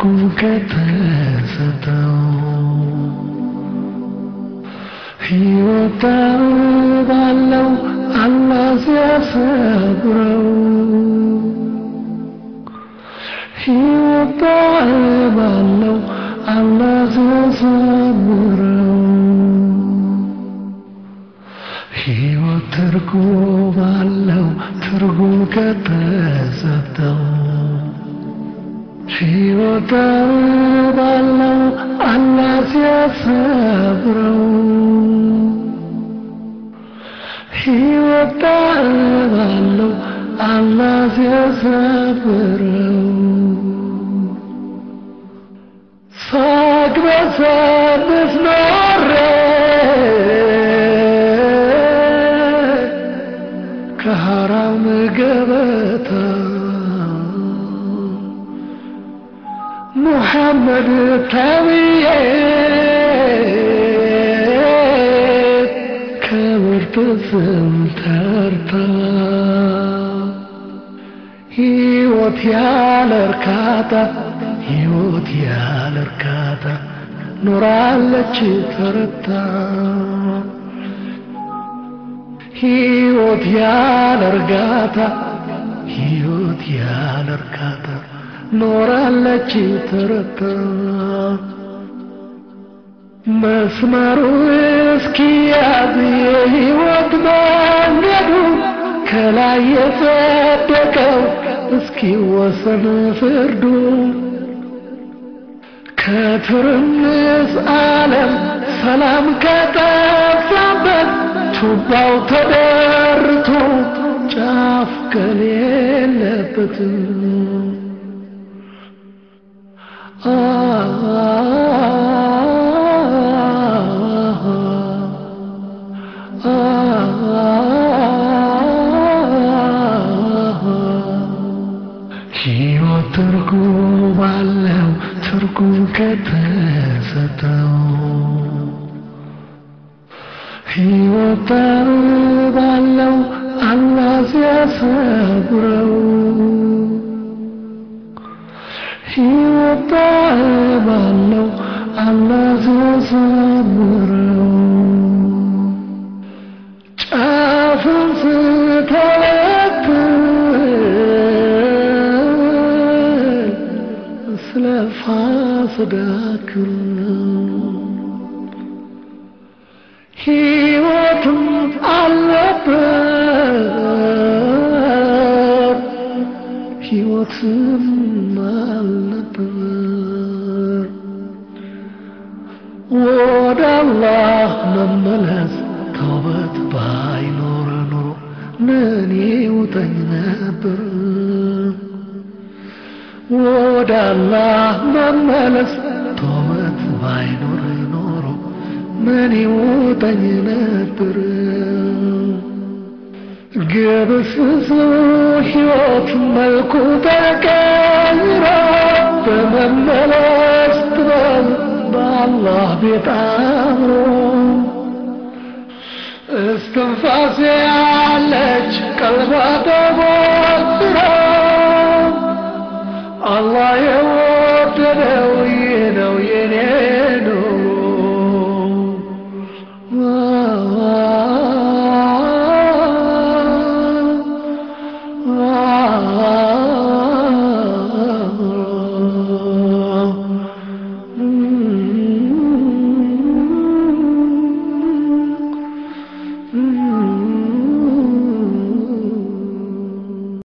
ትርጉም ከተሰጠው ሕይወት ባለው አላህ ሲያሰብረው ሕይወት ባለው አላህ ሲያሰብረው ሕይወት ትርጉም ባለው ትርጉም ከተሰጠው ሕይወት ባለው አላህ ሲያሰብረው ሕይወት ባለው አላህ ሲያሰብረው ሳቅ በሰብስ ኖሬ ከሐራም ገበታ ሙሐመድ ተብዬ ከምርጥ ስም ተርታ ሕይወት ያለ እርካታ ሕይወት ያለ እርካታ ኖራለች ተረታ ሕይወት ያለ እርጋታ ሕይወት ያለ እርካታ ኖራለች ተረታ መስመሩ እስኪያዝ የሕይወት መንገዱ ከላይ የጸደቀው እስኪወሰን ፍርዱ ከትርምስ ዓለም ሰላም ከጠፋበት ቱባው ተደርቶ ጫፍ ከሌለበት ሕይወት ትርጉም ባለው ትርጉም ከተሰጠው ሕይወት ባለው አላህ ሲያሰብረው ሕይወት ባለው አላህ ሲያሰብረው ጫፉን ስተለትል ስለፋ ስዳክር ሕይወትም አልነበር ሕይወትም አልነበር ወደ አላህ መመለስ ተውበት ባይኖር ኖሮ ምን ይውጠኝ ነበር ወደ አላህ መመለስ ተውበት ባይኖር ኖሮ ምን ይውጠኝ ነበር ግብስብሱ ሕይወት መልኩ ተቀይሮ በመመለስ ጥበብ በአላህ ቤት አምሮ እስትንፋሴ ያለች ቀልቧ ተሞ